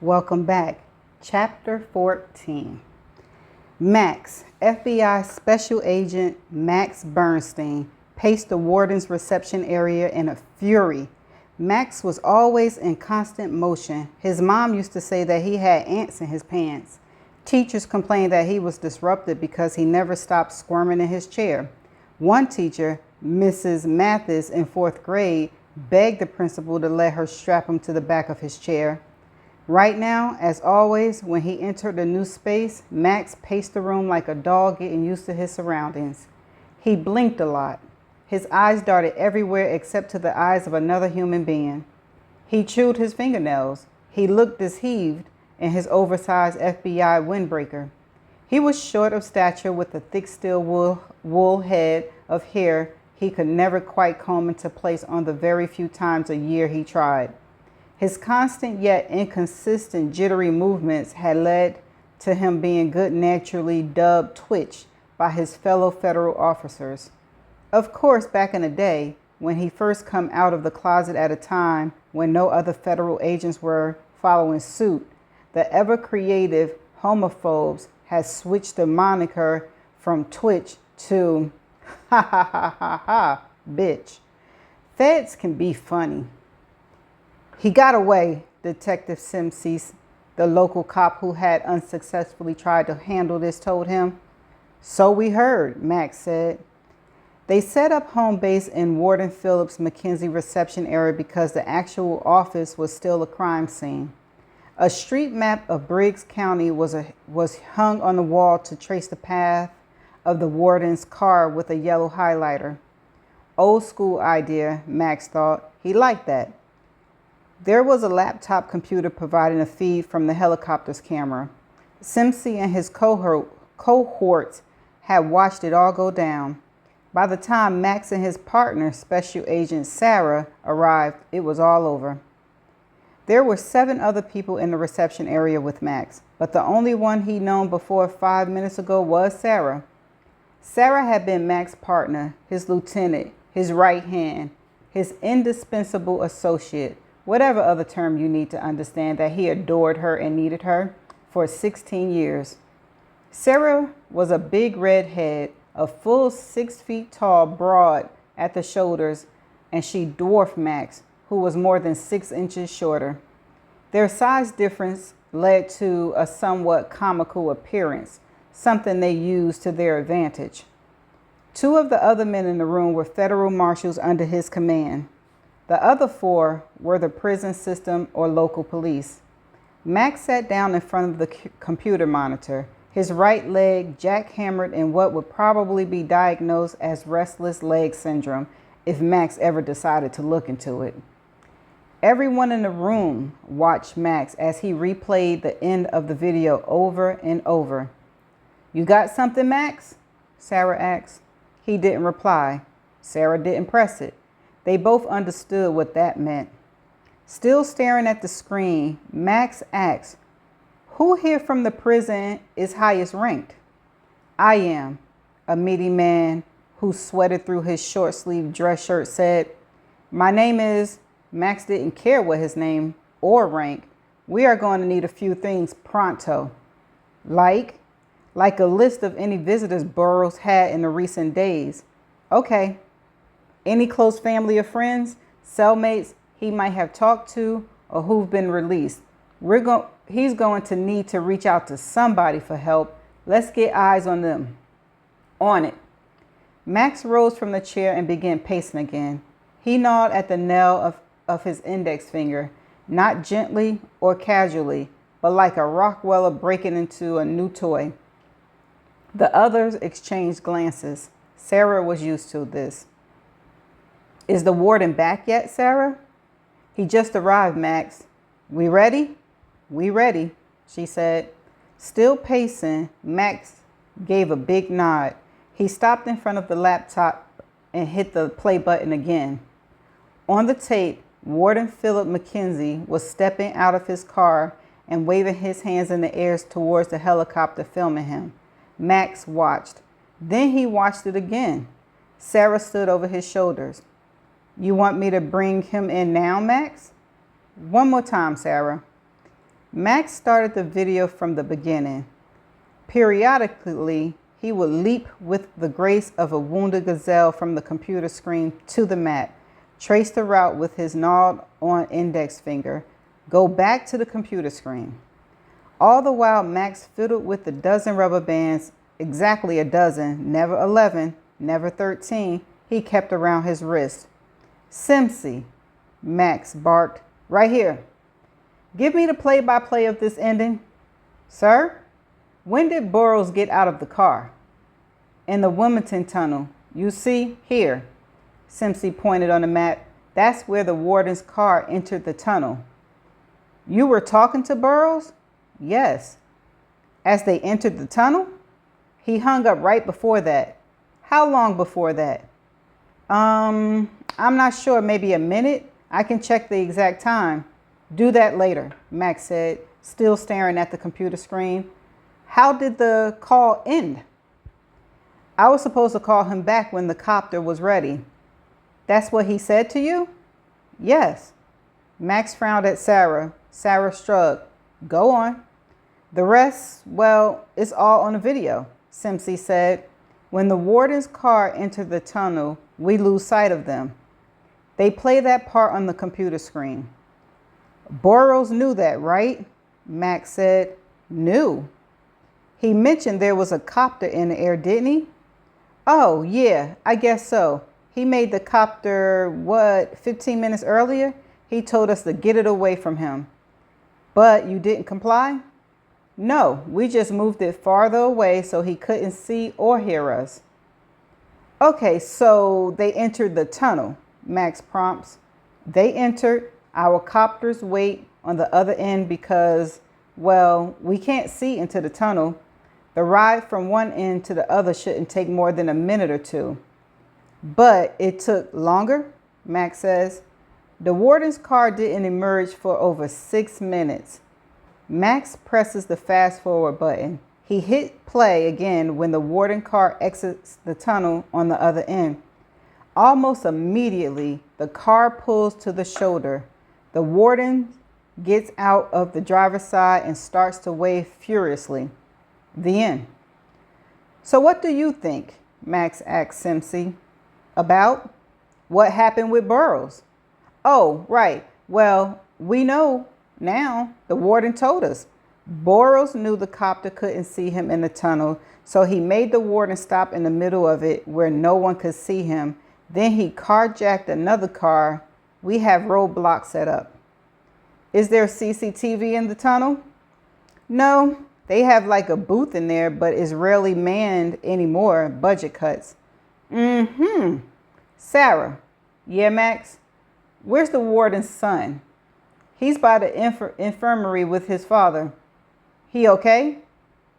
Welcome back. Chapter 14. Max, FBI Special Agent Max Bernstein, paced the warden's reception area in a fury. Max was always in constant motion. His mom used to say that he had ants in his pants. Teachers complained that he was disrupted because he never stopped squirming in his chair. One teacher, Mrs. Mathis in fourth grade, begged the principal to let her strap him to the back of his chair. Right now, as always, when he entered a new space, Max paced the room like a dog getting used to his surroundings. He blinked a lot. His eyes darted everywhere except to the eyes of another human being. He chewed his fingernails. He looked deceived in his oversized FBI windbreaker. He was short of stature with a thick steel wool head of hair he could never quite comb into place on the very few times a year he tried. His constant yet inconsistent jittery movements had led to him being good-naturedly dubbed Twitch by his fellow federal officers. Of course, back in the day, when he first come out of the closet at a time when no other federal agents were following suit, the ever-creative homophobes had switched the moniker from Twitch to ha ha ha ha ha, bitch. Feds can be funny. He got away, Detective Simses, the local cop who had unsuccessfully tried to handle this, told him. So we heard, Max said. They set up home base in Warden Phillips' McKenzie reception area because the actual office was still a crime scene. A street map of Briggs County was hung on the wall to trace the path of the warden's car with a yellow highlighter. Old school idea, Max thought. He liked that. There was a laptop computer providing a feed from the helicopter's camera. Simsey and his cohorts had watched it all go down. By the time Max and his partner, Special Agent Sarah, arrived, it was all over. There were 7 other people in the reception area with Max, but the only one he'd known before 5 minutes ago was Sarah. Sarah had been Max's partner, his lieutenant, his right hand, his indispensable associate, whatever other term you need to understand that he adored her and needed her, for 16 years. Sarah was a big redhead, a full 6 feet tall, broad at the shoulders, and she dwarfed Max, who was more than 6 inches shorter. Their size difference led to a somewhat comical appearance, something they used to their advantage. 2 of the other men in the room were federal marshals under his command. The other 4 were the prison system or local police. Max sat down in front of the computer monitor, his right leg jackhammered in what would probably be diagnosed as restless leg syndrome if Max ever decided to look into it. Everyone in the room watched Max as he replayed the end of the video over and over. "You got something, Max?" Sarah asked. He didn't reply. Sarah didn't press it. They both understood what that meant. Still staring at the screen, Max asked, "Who here from the prison is highest ranked?" "I am," a meaty man who sweated through his short-sleeved dress shirt said. "My name is—" Max didn't care what his name or rank. "We are going to need a few things pronto." Like a list of any visitors Burroughs had in the recent days. "Okay. Any close family or friends, cellmates he might have talked to or who've been released. He's going to need to reach out to somebody for help. Let's get eyes on them." "On it." Max rose from the chair and began pacing again. He gnawed at the nail of his index finger, not gently or casually, but like a Rottweiler breaking into a new toy. The others exchanged glances. Sarah was used to this. "Is the warden back yet, Sarah?" "He just arrived, Max." "We ready?" "We ready," she said. Still pacing, Max gave a big nod. He stopped in front of the laptop and hit the play button again. On the tape, Warden Philip McKenzie was stepping out of his car and waving his hands in the air towards the helicopter filming him. Max watched. Then he watched it again. Sarah stood over his shoulders. "You want me to bring him in now, Max?" "One more time, Sarah." Max started the video from the beginning. Periodically, he would leap with the grace of a wounded gazelle from the computer screen to the mat, trace the route with his gnawed-on index finger, go back to the computer screen. All the while, Max fiddled with the dozen rubber bands, exactly a dozen, never 11, never 13, he kept around his wrist. "Simpsy," Max barked, "right here. Give me the play-by-play of this ending." "Sir? When did Burroughs get out of the car?" "In the Wilmington Tunnel. You see, here." Simpsy pointed on the map. "That's where the warden's car entered the tunnel." "You were talking to Burroughs?" "Yes." "As they entered the tunnel?" "He hung up right before that." "How long before that?" I'm not sure, maybe a minute. I can check the exact time." "Do that later," Max said, still staring at the computer screen. "How did the call end?" "I was supposed to call him back when the copter was ready." "That's what he said to you?" "Yes." Max frowned at Sarah. Sarah shrugged. "Go on." "The rest, well, it's all on the video," Simpsy said. "When the warden's car entered the tunnel, we lose sight of them. They play that part on the computer screen." "Burroughs knew that, right?" Max said. "Knew?" "He mentioned there was a copter in the air, didn't he?" "Oh, yeah, I guess so. He made the copter, 15 minutes earlier? He told us to get it away from him." "But you didn't comply?" "No, we just moved it farther away so he couldn't see or hear us." "Okay, so they entered the tunnel," Max prompts. "They entered. Our copters wait on the other end because, well, we can't see into the tunnel. The ride from one end to the other shouldn't take more than a minute or two." "But it took longer," Max says. "The warden's car didn't emerge for over 6 minutes." Max presses the fast forward button. He hit play again when the warden car exits the tunnel on the other end. Almost immediately, the car pulls to the shoulder. The warden gets out of the driver's side and starts to wave furiously. The end. "So what do you think?" Max asked Simpsy. "About? What happened with Burroughs?" "Oh, right. Well, we know now. The warden told us. Burroughs knew the copter couldn't see him in the tunnel, so he made the warden stop in the middle of it where no one could see him. Then he carjacked another car. We have roadblocks set up." "Is there CCTV in the tunnel?" "No, they have like a booth in there, but it's rarely manned anymore. Budget cuts." "Sarah." "Yeah, Max?" "Where's the warden's son?" "He's by the infirmary with his father." "He okay?"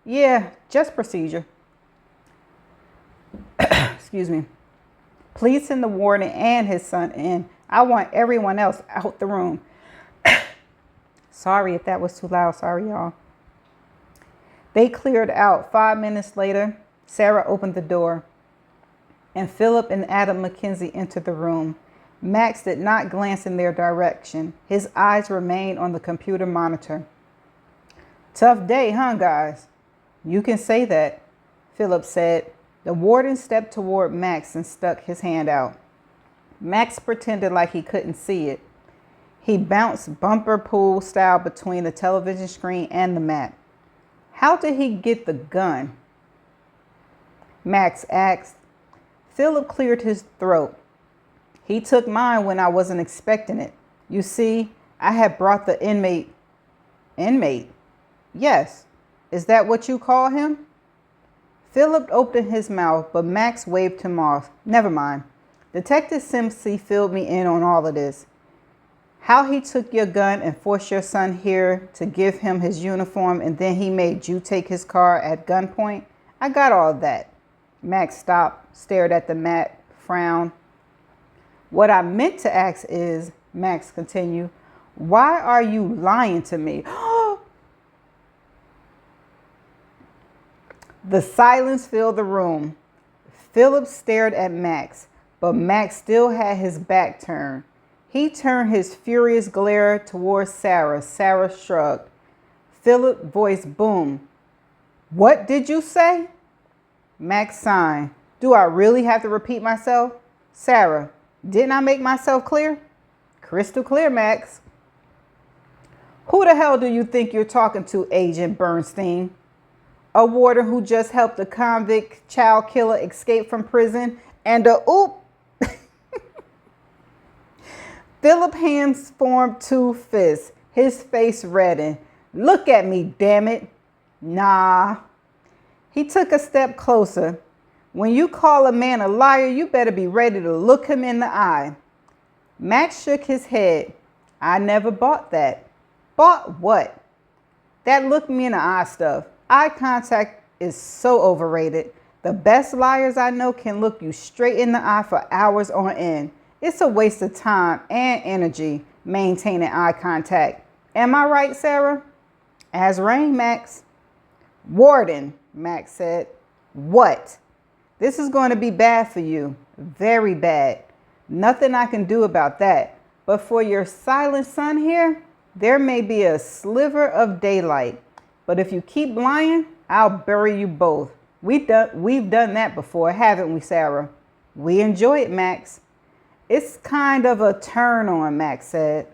"Yeah, just procedure." Excuse me. "Please send the warden and his son in. I want everyone else out the room." Sorry if that was too loud. Sorry, y'all. They cleared out. 5 minutes later, Sarah opened the door, and Philip and Adam McKenzie entered the room. Max did not glance in their direction. His eyes remained on the computer monitor. "Tough day, huh, guys?" "You can say that," Philip said. The warden stepped toward Max and stuck his hand out. Max pretended like he couldn't see it. He bounced bumper pool style between the television screen and the map. "How did he get the gun?" Max asked. Philip cleared his throat. "He took mine when I wasn't expecting it. You see, I had brought the inmate." "Inmate?" "Yes. Is that what you call him?" Philip opened his mouth, but Max waved him off. "Never mind. Detective Simpsy filled me in on all of this. How he took your gun and forced your son here to give him his uniform, and then he made you take his car at gunpoint. I got all of that." Max stopped, stared at the map, frowned. "What I meant to ask is," Max continued, "why are you lying to me?" The silence filled the room. Philip stared at Max, but Max still had his back turned. He turned his furious glare towards Sarah. Sarah shrugged. Philip's voice boomed. What did you say? Max signed. Do I really have to repeat myself? Sarah, didn't I make myself clear? Crystal clear, Max. Who the hell do you think you're talking to, Agent Bernstein? A warden who just helped a convict child killer escape from prison and oop. Philip's hands formed two fists, his face reddened. Look at me, damn it. Nah. He took a step closer. When you call a man a liar, you better be ready to look him in the eye. Max shook his head. I never bought that. Bought what? That look me in the eye stuff. Eye contact is so overrated. The best liars I know can look you straight in the eye for hours on end. It's a waste of time and energy maintaining eye contact. Am I right, Sarah? As rain, Max. Warden, Max said. What? This is going to be bad for you. Very bad. Nothing I can do about that. But for your silent son here, there may be a sliver of daylight. But if you keep lying, I'll bury you both. We've done that before, haven't we, Sarah? We enjoy it, Max. It's kind of a turn on, Max said.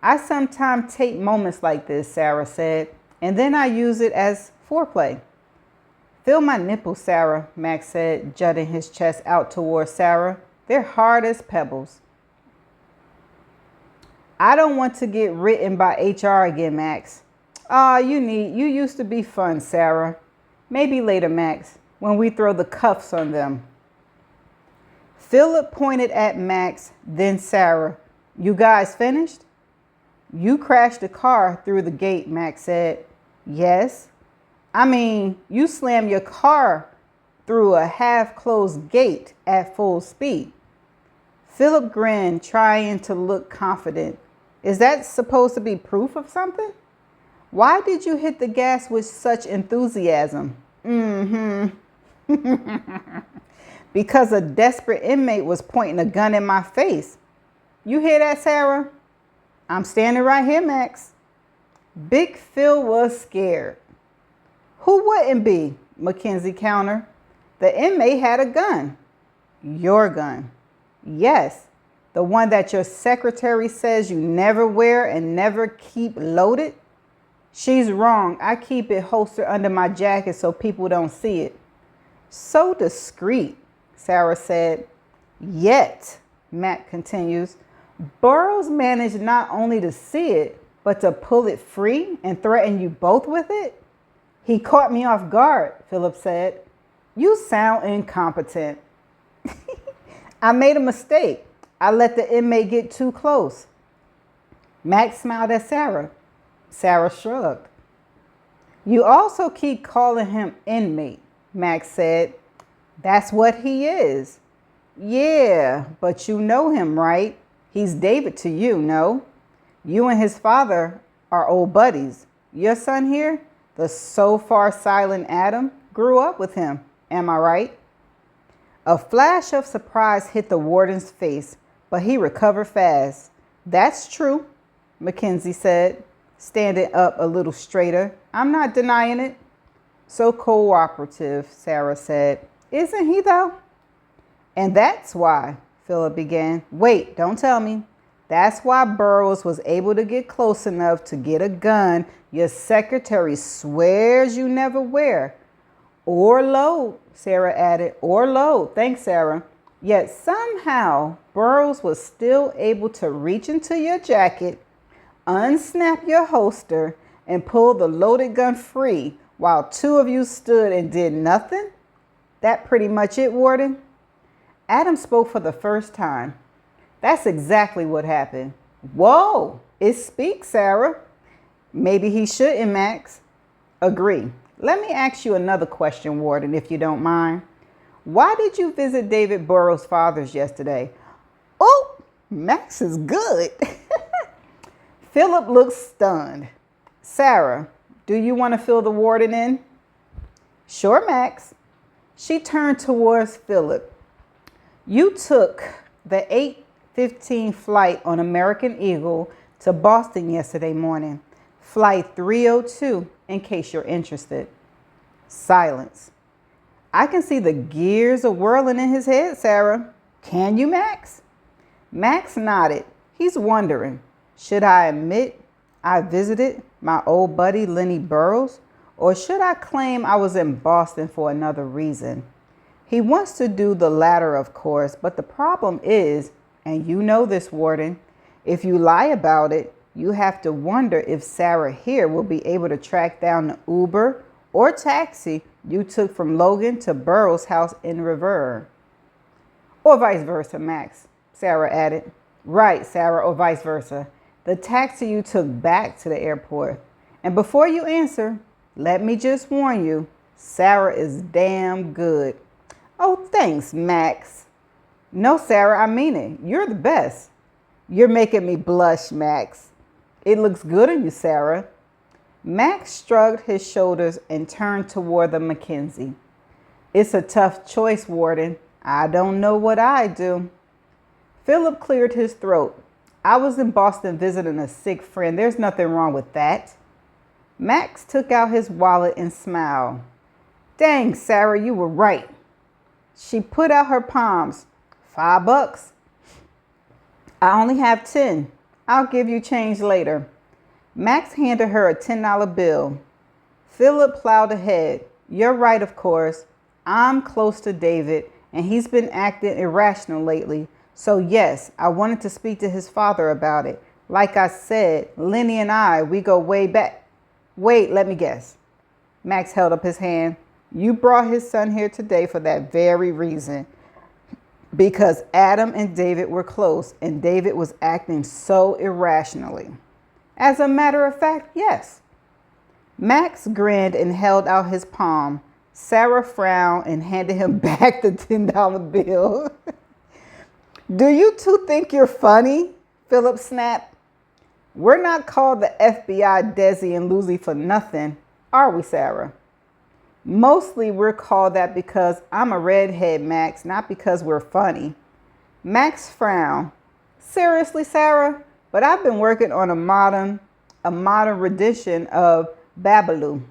I sometimes take moments like this, Sarah said, and then I use it as foreplay. Feel my nipples, Sarah, Max said, jutting his chest out towards Sarah. They're hard as pebbles. I don't want to get written by HR again, Max. You used to be fun, Sarah. Maybe later, Max, when we throw the cuffs on them. Philip pointed at Max, then Sarah. You guys finished? You crashed the car through the gate, Max said. Yes. I mean, you slammed your car through a half-closed gate at full speed. Philip grinned, trying to look confident. Is that supposed to be proof of something? Why did you hit the gas with such enthusiasm? Because a desperate inmate was pointing a gun in my face. You hear that, Sarah? I'm standing right here, Max. Big Phil was scared. Who wouldn't be? Mackenzie countered. The inmate had a gun. Your gun. Yes, the one that your secretary says you never wear and never keep loaded. She's wrong. I keep it holstered under my jacket so people don't see it. So discreet, Sarah said. Yet, Matt continues, Burroughs managed not only to see it, but to pull it free and threaten you both with it. He caught me off guard, Philip said. You sound incompetent. I made a mistake. I let the inmate get too close. Max smiled at Sarah. Sarah shrugged. You also keep calling him inmate, Max said. That's what he is. Yeah, but you know him, right? He's David to you, no? You and his father are old buddies. Your son here, the so far silent Adam, grew up with him. Am I right? A flash of surprise hit the warden's face, but he recovered fast. That's true, Mackenzie said, standing up a little straighter. I'm not denying it. So cooperative, Sarah said. Isn't he, though? And that's why, Philip began. Wait, don't tell me. That's why Burroughs was able to get close enough to get a gun your secretary swears you never wear. Or load, Sarah added. Or load. Thanks, Sarah. Yet somehow Burroughs was still able to reach into your jacket, unsnap your holster, and pull the loaded gun free while two of you stood and did nothing? That pretty much it, Warden? Adam spoke for the first time. That's exactly what happened. Whoa, it speaks, Sarah. Maybe he shouldn't, Max. Agree. Let me ask you another question, Warden, if you don't mind. Why did you visit David Burroughs' father's yesterday? Oh, Max is good. Philip looked stunned. Sarah, do you want to fill the warden in? Sure, Max. She turned towards Philip. You took the 8:15 flight on American Eagle to Boston yesterday morning. Flight 302, in case you're interested. Silence. I can see the gears a whirling in his head, Sarah. Can you, Max? Max nodded. He's wondering, should I admit I visited my old buddy Lenny Burrows, or should I claim I was in Boston for another reason? He wants to do the latter, of course, but the problem is, and you know this, Warden, if you lie about it, you have to wonder if Sarah here will be able to track down the Uber or taxi you took from Logan to Burrows' house in Revere. Or vice versa, Max, Sarah added. Right, Sarah, or vice versa. The taxi you took back to the airport. And before you answer, let me just warn you, Sarah is damn good. Oh, thanks, Max. No, Sarah, I mean it. You're the best. You're making me blush, Max. It looks good on you, Sarah. Max shrugged his shoulders and turned toward the Mackenzie. It's a tough choice, Warden. I don't know what I'd do. Philip cleared his throat. I was in Boston visiting a sick friend. There's nothing wrong with that. Max took out his wallet and smiled. Dang, Sarah, you were right. She put out her palms. $5. I only have 10. I'll give you change later. Max handed her a $10 bill. Philip plowed ahead. You're right, of course. I'm close to David, and he's been acting irrational lately. So yes, I wanted to speak to his father about it. Like I said, Lenny and I, we go way back. Wait, let me guess. Max held up his hand. You brought his son here today for that very reason. Because Adam and David were close, and David was acting so irrationally. As a matter of fact, yes. Max grinned and held out his palm. Sarah frowned and handed him back the $10 bill. Do you two think you're funny? Philip snapped. We're not called the FBI, Desi and Lucy for nothing, are we, Sarah? Mostly we're called that because I'm a redhead, Max, not because we're funny. Max frowned. Seriously, Sarah? But I've been working on a modern rendition of Babalu.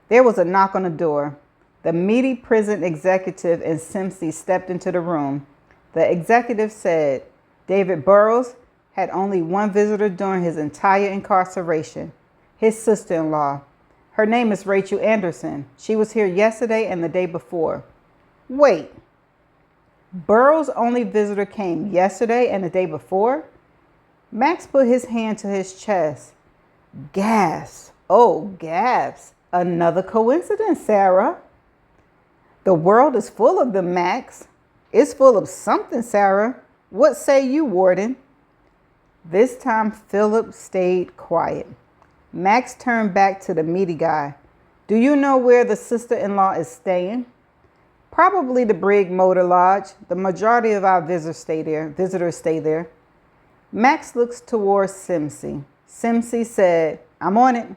There was a knock on the door. The meaty prison executive and Simpson stepped into the room. The executive said David Burrows had only one visitor during his entire incarceration, his sister-in-law. Her name is Rachel Anderson. She was here yesterday and the day before. Wait, Burrows' only visitor came yesterday and the day before? Max put his hand to his chest. Gasp. Oh, gasp. Another coincidence, Sarah. The world is full of them, Max. It's full of something, Sarah. What say you, Warden? This time, Philip stayed quiet. Max turned back to the meaty guy. Do you know where the sister-in-law is staying? Probably the Brigg Motor Lodge. The majority of our visitors stay there. Max looks towards Simpson. Simpson said, I'm on it.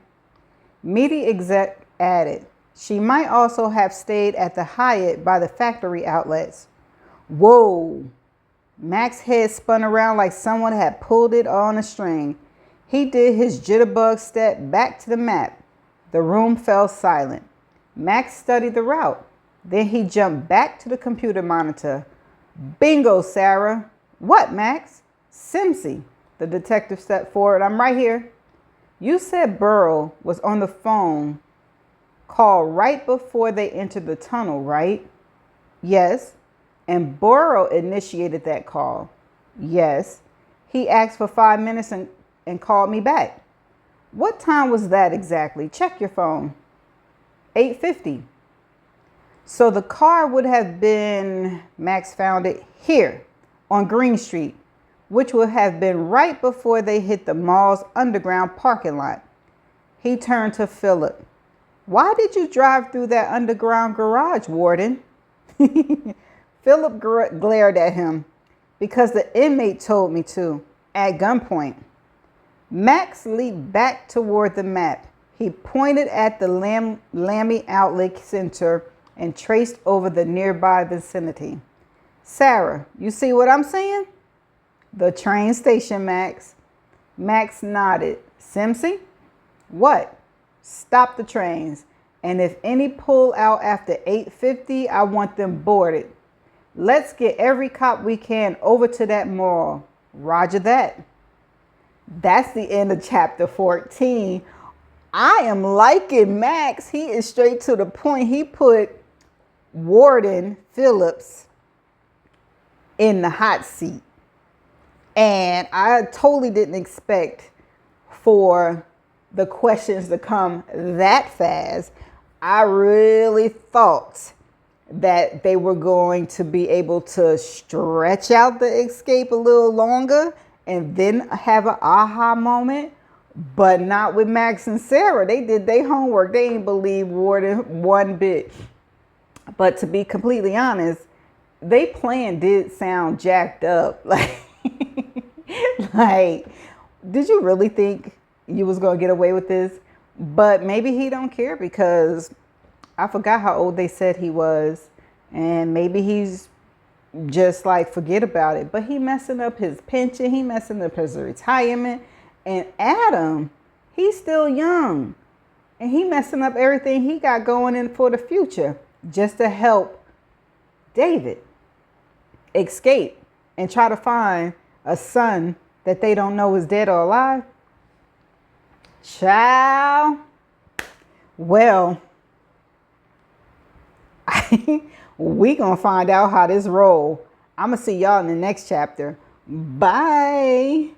Meaty exec added, she might also have stayed at the Hyatt by the factory outlets. Whoa! Max's head spun around like someone had pulled it on a string. He did his jitterbug step back to the map. The room fell silent. Max studied the route. Then he jumped back to the computer monitor. Bingo, Sarah. What, Max? Simpson. The detective stepped forward. I'm right here. You said Burrow was on the phone call right before they entered the tunnel, right? Yes. And Burrow initiated that call. Yes. He asked for 5 minutes and called me back. What time was that exactly? Check your phone. 8:50. So the car would have been, Max found it, here on Green Street, which would have been right before they hit the mall's underground parking lot. He turned to Philip. Why did you drive through that underground garage, Warden? Philip glared at him. Because the inmate told me to, at gunpoint. Max leaped back toward the map. He pointed at the Lammy Outlet Center and traced over the nearby vicinity. Sarah, you see what I'm saying? The train station, Max. Max nodded. Simpson? what? Stop the trains. And if any pull out after 8:50, I want them boarded. Let's get every cop we can over to that mall. Roger that. That's the end of chapter 14. I am liking Max. He is straight to the point. He put Warden Phillips in the hot seat. And I totally didn't expect for the questions to come that fast. I really thought that they were going to be able to stretch out the escape a little longer and then have an aha moment, but not with Max and Sarah. They did their homework. They didn't believe Warden one bit. But to be completely honest, they plan did sound jacked up. Like, did you really think you was gonna get away with this? But maybe he don't care, because I forgot how old they said he was, and maybe he's just like, forget about it. But he messing up his pension, he messing up his retirement, and Adam, he's still young, and he messing up everything he got going in for the future just to help David escape and try to find a son that they don't know is dead or alive. Child. Well, we gonna find out how this roll. I'm gonna see y'all in the next chapter. Bye.